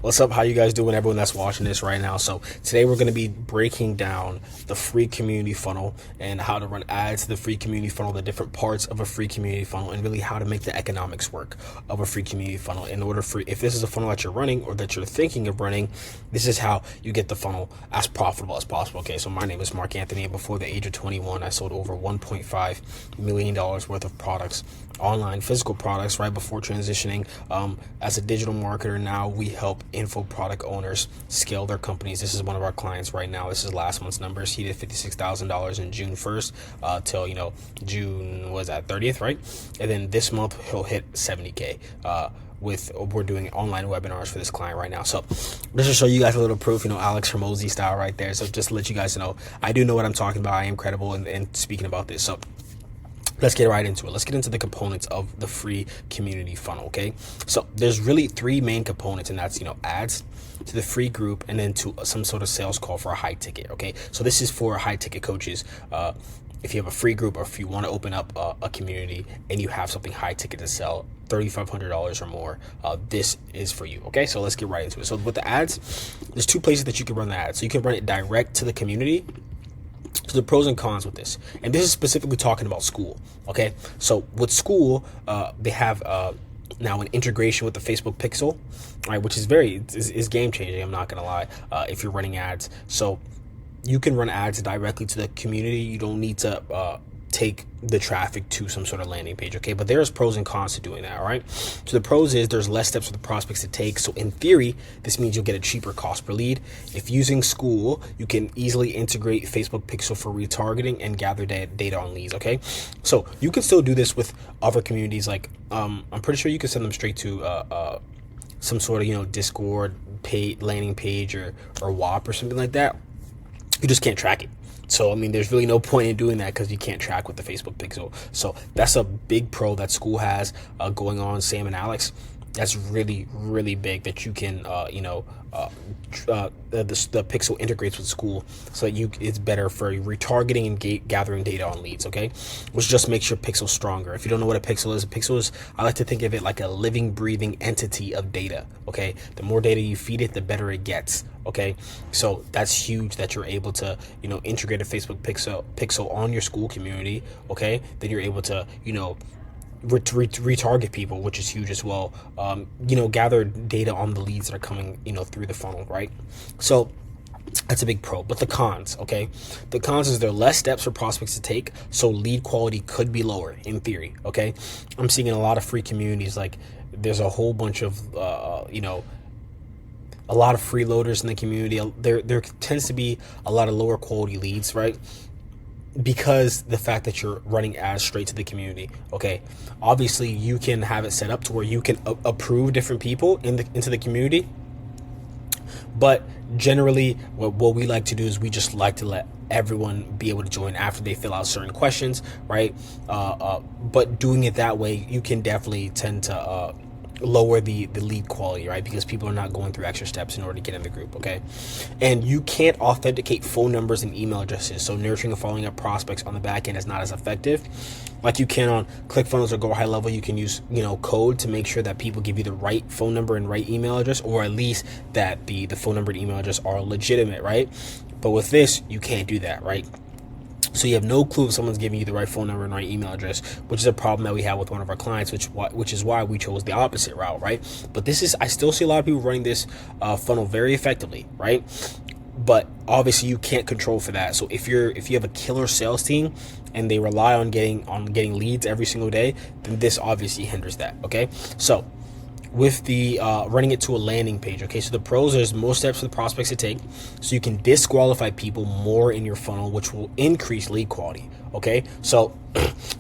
What's up? How you guys doing? Everyone that's watching this right now. So today we're going to be breaking down the free community funnel and how to run ads to the free community funnel, the different parts of a free community funnel, and really how to make the economics work of a free community funnel. In order for, if this is a funnel that you're running or that you're thinking of running, this is how you get the funnel as profitable as possible. Okay, so my name is Marc-Anthony, and before the age of 21, I sold over $1.5 million worth of products, online physical products, right before transitioning as a digital marketer. Now we help info product owners scale their companies. This is one of our clients right now. This is last month's numbers. He did $56,000 in June 1st till June was at 30th, right? And then this month he'll hit 70K. We're doing online webinars for this client right now. So just to show you guys a little proof, Alex Hermosi style right there. So just to let you guys know, I do know what I'm talking about. I am credible in speaking about this. So let's get right into it. Let's get into the components of the free community funnel, okay? So there's really three main components, and that's, ads to the free group and then to some sort of sales call for a high ticket, okay? So this is for high ticket coaches. If you have a free group or if you want to open up a community and you have something high ticket to sell, $3,500 or more, this is for you, okay? So let's get right into it. So with the ads, there's two places that you can run the ads. So you can run it direct to the community. So the pros and cons with this, and this is specifically talking about school, okay? So with school, they have now an integration with the Facebook Pixel, right, which is is game changing. I'm not gonna lie. If you're running ads, so you can run ads directly to the community. You don't need to take the traffic to some sort of landing page, okay? But there's pros and cons to doing that, all right? So the pros is there's less steps for the prospects to take. So in theory, this means you'll get a cheaper cost per lead. If using school, you can easily integrate Facebook Pixel for retargeting and gather data on leads, okay? So you can still do this with other communities. Like I'm pretty sure you can send them straight to some sort of Discord landing page or WAP or something like that. You just can't track it. So, there's really no point in doing that because you can't track with the Facebook Pixel. So that's a big pro that school has going on, Sam and Alex. That's really, really big that you can, the Pixel integrates with school, so it's better for retargeting and gathering data on leads, okay? Which just makes your Pixel stronger. If you don't know what a Pixel is, I like to think of it like a living, breathing entity of data, okay? The more data you feed it, the better it gets, okay? So that's huge that you're able to, integrate a Facebook Pixel on your school community, okay? Then you're able to, retarget people, which is huge as well. Gather data on the leads that are coming, through the funnel, right? So that's a big pro. But the cons, okay? The cons is there are less steps for prospects to take, so lead quality could be lower in theory, okay? I'm seeing in a lot of free communities, like there's a whole bunch of, a lot of freeloaders in the community. There tends to be a lot of lower quality leads, right? Because the fact that you're running ads straight to the community, okay? Obviously, you can have it set up to where you can approve different people into the community. But generally, what we like to do is we just like to let everyone be able to join after they fill out certain questions, right? But doing it that way, you can definitely tend to lower the lead quality, right? Because people are not going through extra steps in order to get in the group, okay? And you can't authenticate phone numbers and email addresses, so nurturing and following up prospects on the back end is not as effective like you can on ClickFunnels or Go High Level. You can use code to make sure that people give you the right phone number and right email address, or at least that the phone number and email address are legitimate, right? But with this, you can't do that, right? So you have no clue if someone's giving you the right phone number and right email address, which is a problem that we have with one of our clients, which is why we chose the opposite route, right? But I still see a lot of people running this funnel very effectively, right? But obviously you can't control for that. So if you have a killer sales team and they rely on getting leads every single day, then this obviously hinders that, okay? So with the running it to a landing page, okay, so the pros, there's more steps for the prospects to take, so you can disqualify people more in your funnel, which will increase lead quality, okay? So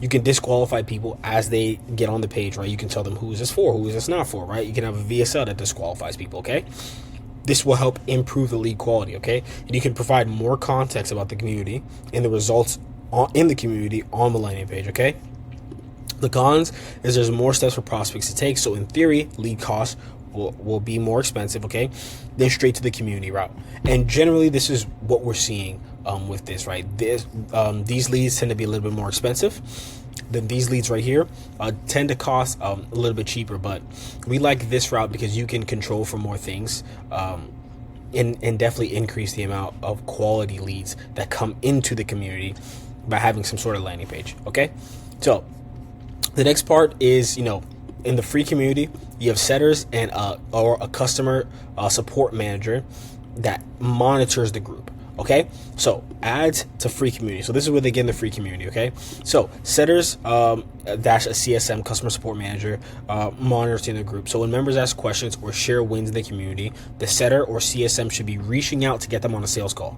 you can disqualify people as they get on the page, right? You can tell them who is this for, who is this not for, right? You can have a VSL that disqualifies people, okay? This will help improve the lead quality, okay? And you can provide more context about the community and the results in the community on the landing page, okay? The cons is there's more steps for prospects to take, so in theory, lead costs will be more expensive, okay? Then straight to the community route. And generally, this is what we're seeing with this, right? These leads tend to be a little bit more expensive. then these leads right here tend to cost a little bit cheaper, but we like this route because you can control for more things, and definitely increase the amount of quality leads that come into the community by having some sort of landing page. Okay, so the next part is, in the free community, you have setters and or a customer support manager that monitors the group. Okay, so adds to free community. So this is where they get in the free community. Okay, so setters dash a CSM, customer support manager, monitoring the group. So when members ask questions or share wins in the community, the setter or CSM should be reaching out to get them on a sales call.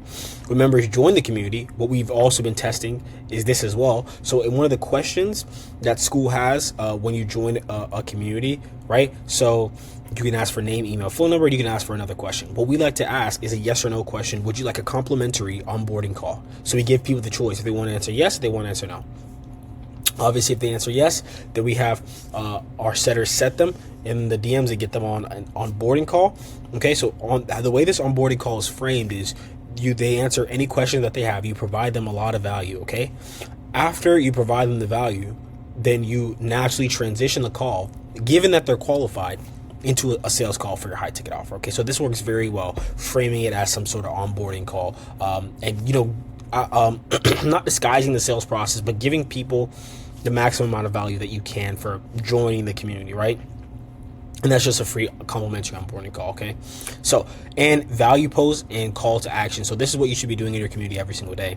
When members join the community, what we've also been testing is this as well. So in one of the questions that school has when you join a community, right? So you can ask for name, email, phone number. You can ask for another question. What we like to ask is a yes or no question. Would you like a complimentary onboarding call? So we give people the choice if they want to answer yes, if they want to answer no. Obviously, if they answer yes, then we have our setters set them in the DMs and get them on an onboarding call. Okay, so the way this onboarding call is framed is they answer any question that they have. You provide them a lot of value. Okay, after you provide them the value, then you naturally transition the call, given that they're qualified, into a sales call for your high ticket offer. Okay, so this works very well, framing it as some sort of onboarding call, and not disguising the sales process, but giving people the maximum amount of value that you can for joining the community, right? And that's just a free complimentary onboarding call. Okay, so, and value post and call to action. So this is what you should be doing in your community every single day.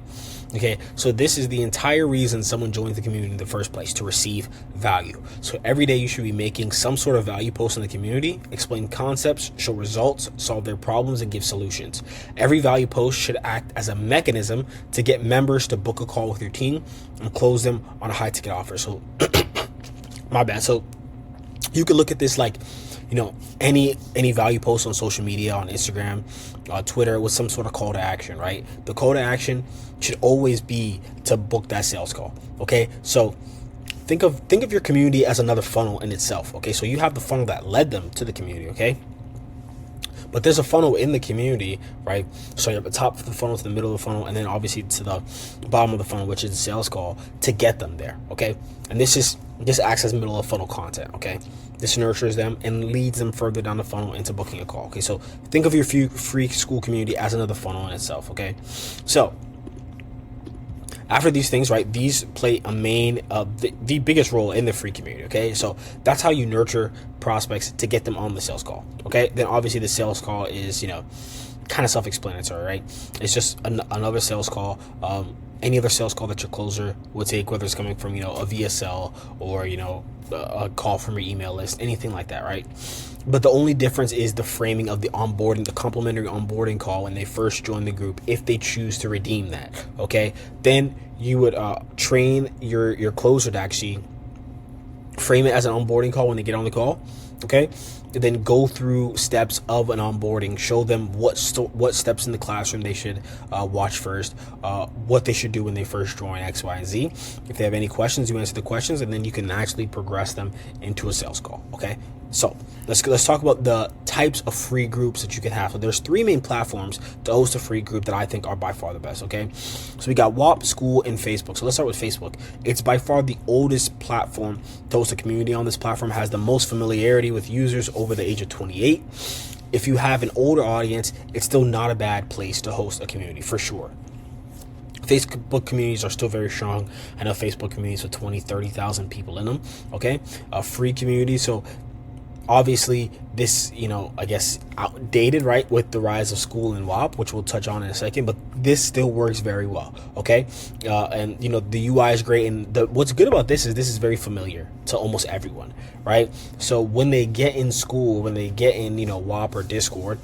Okay, so this is the entire reason someone joins the community in the first place, to receive value. So every day you should be making some sort of value post in the community, explain concepts, show results, solve their problems, and give solutions. Every value post should act as a mechanism to get members to book a call with your team and close them on a high ticket offer. So my bad. So you could look at this like, any value post on social media, on Instagram, Twitter, with some sort of call to action, right? The call to action should always be to book that sales call. Okay, so think of your community as another funnel in itself. Okay, so you have the funnel that led them to the community. Okay, but there's a funnel in the community, right? So you're at the top of the funnel, to the middle of the funnel, and then obviously to the bottom of the funnel, which is the sales call, to get them there. Okay, and this acts as middle of funnel content. Okay, this nurtures them and leads them further down the funnel into booking a call. Okay, so think of your free school community as another funnel in itself. Okay, so after these things, right, these play a main, the biggest role in the free community. Okay, so that's how you nurture prospects to get them on the sales call. Okay, then obviously the sales call is, kind of self-explanatory, right? It's just another sales call. Any other sales call that your closer would take, whether it's coming from, a VSL or, a call from your email list, anything like that, right? But the only difference is the framing of the onboarding, the complimentary onboarding call when they first join the group, if they choose to redeem that. Okay, then you would train your closer to actually frame it as an onboarding call when they get on the call. Okay, and then go through steps of an onboarding, show them what steps in the classroom they should watch first, what they should do when they first join X, Y, and Z. If they have any questions, you answer the questions, and then you can actually progress them into a sales call. Okay, so let's talk about the types of free groups that you can have. So there's 3 main platforms to host a free group that I think are by far the best. Okay, so we got WAP, School, and Facebook. So let's start with Facebook. It's by far the oldest platform to host a community on. This platform has the most familiarity with users over the age of 28. If you have an older audience, it's still not a bad place to host a community for sure. Facebook communities are still very strong. I know Facebook communities with 20, 30,000 people in them. Okay, a free community. So obviously this, I guess outdated, right, with the rise of School and WAP, which we'll touch on in a second, but this still works very well. Okay, and the UI is great, and what's good about this is very familiar to almost everyone, right? So when they get in School, when they get in WAP or Discord,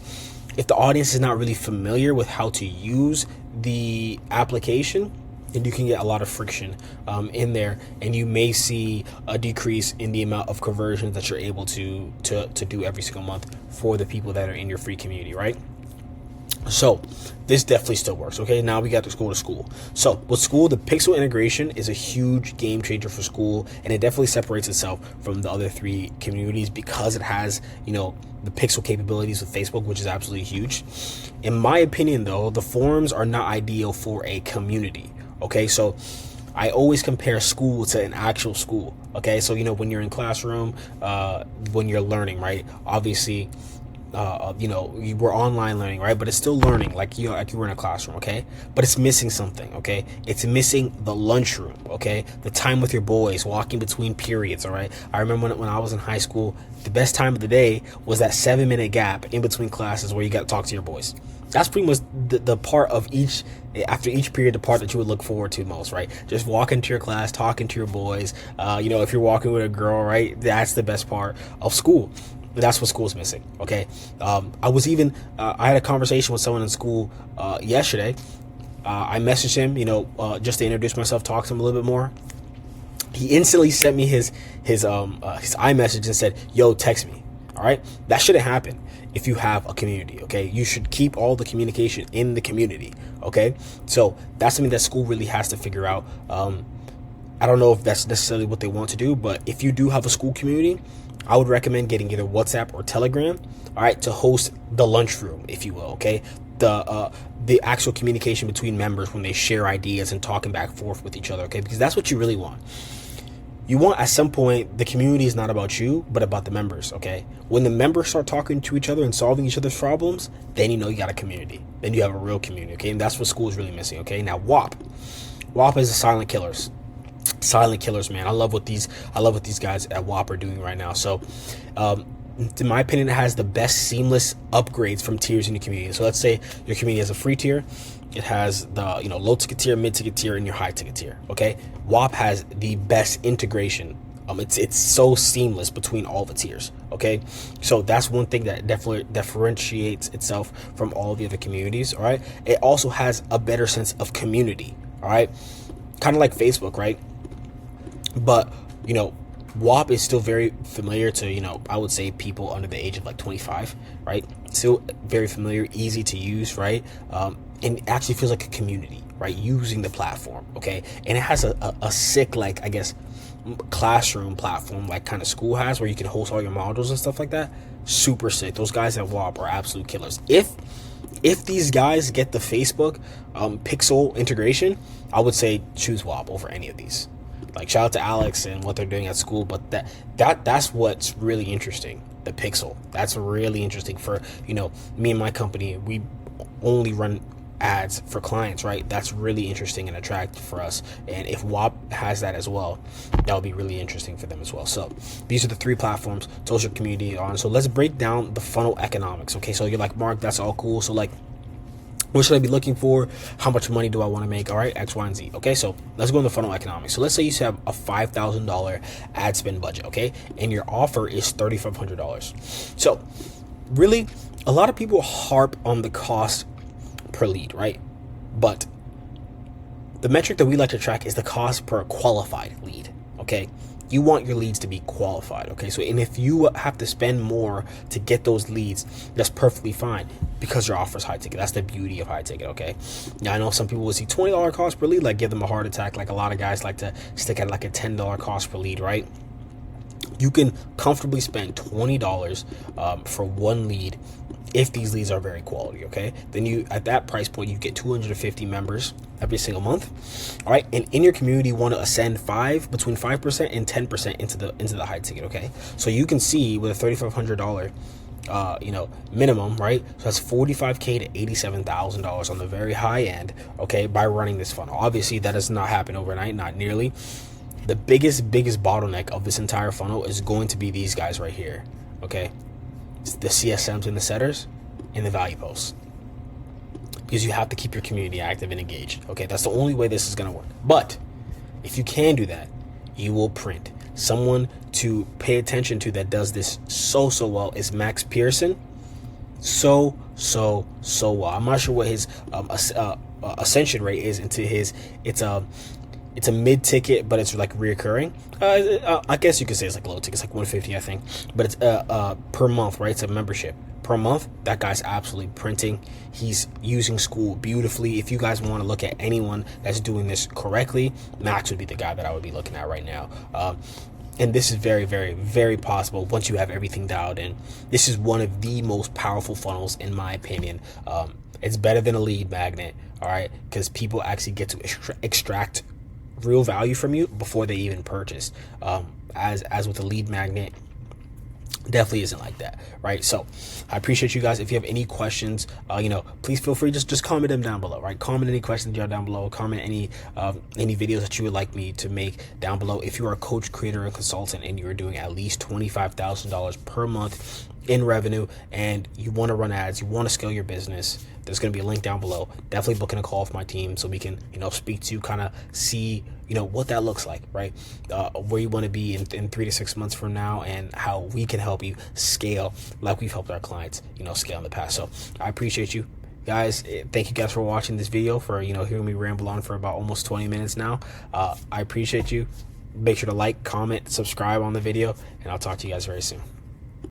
if the audience is not really familiar with how to use the application, and you can get a lot of friction in there, and you may see a decrease in the amount of conversions that you're able to do every single month for the people that are in your free community, right? So this definitely still works. Okay, now we got to School. So with School, the pixel integration is a huge game changer for School, and it definitely separates itself from the other 3 communities because it has, the pixel capabilities with Facebook, which is absolutely huge. In my opinion, though, the forums are not ideal for a community. Okay, so I always compare school to an actual school. Okay, so when you're in classroom, when you're learning, right? Obviously, you were online learning, right? But it's still learning, like you were in a classroom, okay? But it's missing something, okay? It's missing the lunchroom, okay? The time with your boys, walking between periods, all right? I remember when I was in high school, the best time of the day was that 7-minute gap in between classes where you got to talk to your boys. That's pretty much the part of after each period, the part that you would look forward to most, right? Just walking to your class, talking to your boys. If you're walking with a girl, right? That's the best part of school. That's what school's missing, okay? I had a conversation with someone in school yesterday. I messaged him, just to introduce myself, talk to him a little bit more. He instantly sent me his iMessage and said, "Yo, text me." All right, that shouldn't happen if you have a community. Okay, you should keep all the communication in the community. Okay, so that's something that school really has to figure out. I don't know if that's necessarily what they want to do, but if you do have a school community, I would recommend getting either WhatsApp or Telegram, all right, to host the lunchroom, if you will, okay? The actual communication between members when they share ideas and talking back and forth with each other, okay? Because that's what you really want. You want, at some point, the community is not about you, but about the members, okay? When the members start talking to each other and solving each other's problems, then you got a community. Then you have a real community, okay? And that's what school is really missing, okay? Now, WAP. WAP is the silent killers. Silent killers, man. I love what these guys at WAP are doing right now. So, in my opinion, it has the best seamless upgrades from tiers in your community. So let's say your community has a free tier. It has the low ticket tier, mid ticket tier, and your high ticket tier. Okay, WAP has the best integration. It's so seamless between all the tiers. Okay, so that's one thing that definitely differentiates itself from all the other communities. All right, it also has a better sense of community. All right, kind of like Facebook, right? But WAP is still very familiar to, I would say people under the age of like 25, right? Still very familiar, easy to use, right? And it actually feels like a community, right? Using the platform, okay? And it has a sick, like, I guess, classroom platform, like kind of school has, where you can host all your modules and stuff like that. Super sick. Those guys at WAP are absolute killers. If these guys get the Facebook Pixel integration, I would say choose WAP over any of these. Like, shout out to Alex and what they're doing at school, but that's what's really interesting. The Pixel, that's really interesting for me and my company. We only run ads for clients, right? That's really interesting and attractive for us. And if WAP has that as well, that would be really interesting for them as well. So these are the 3 platforms to host your community on. So let's break down the funnel economics. Okay, so you're like, Mark, that's all cool. So like, what should I be looking for? How much money do I want to make? All right, X, Y, and Z. Okay, so let's go into funnel economics. So let's say you have a $5,000 ad spend budget, okay? And your offer is $3,500. So really, a lot of people harp on the cost per lead, right? But the metric that we like to track is the cost per qualified lead, okay? You want your leads to be qualified, okay? So, and if you have to spend more to get those leads, that's perfectly fine because your offer is high ticket. That's the beauty of high ticket, okay? Now, I know some people will see $20 cost per lead, like give them a heart attack. Like a lot of guys like to stick at like a $10 cost per lead, right? You can comfortably spend $20 for one lead if these leads are very quality, okay? Then you, at that price point, you get 250 members every single month, all right? And in your community, you want to ascend between 5% and 10% into the high ticket, okay? So you can see with a $3,500 minimum, right? So that's $45K to $87,000 on the very high end, okay, by running this funnel. Obviously, that does not happen overnight, not nearly. The biggest bottleneck of this entire funnel is going to be these guys right here, okay? It's the CSMs and the setters and the value posts, because you have to keep your community active and engaged, okay? That's the only way this is going to work. But if you can do that, you will print. Someone to pay attention to that does this so well is Max Pearson. So well. I'm not sure what his ascension rate is into his. It's a mid ticket, but it's like reoccurring. I guess you could say it's like low ticket. It's like 150, I think. But it's per month, right? It's a membership per month. That guy's absolutely printing. He's using school beautifully. If you guys want to look at anyone that's doing this correctly, Max would be the guy that I would be looking at right now. And this is very, very, very possible once you have everything dialed in. This is one of the most powerful funnels, in my opinion. It's better than a lead magnet, all right? Because people actually get to extract real value from you before they even purchase. As with the lead magnet, definitely isn't like that, right? So I appreciate you guys. If you have any questions, please feel free, just comment them down below, right? Comment any questions you have down below. Comment any videos that you would like me to make down below. If you are a coach, creator, and consultant, and you are doing at least $25,000 per month in revenue, and you want to run ads, you want to scale your business, there's going to be a link down below. Definitely booking a call with my team so we can, speak to, kind of see, what that looks like, right? Where you want to be in 3 to 6 months from now, and how we can help you scale like we've helped our clients, scale in the past. So I appreciate you guys. Thank you guys for watching this video, for, hearing me ramble on for about almost 20 minutes now. I appreciate you. Make sure to like, comment, subscribe on the video, and I'll talk to you guys very soon.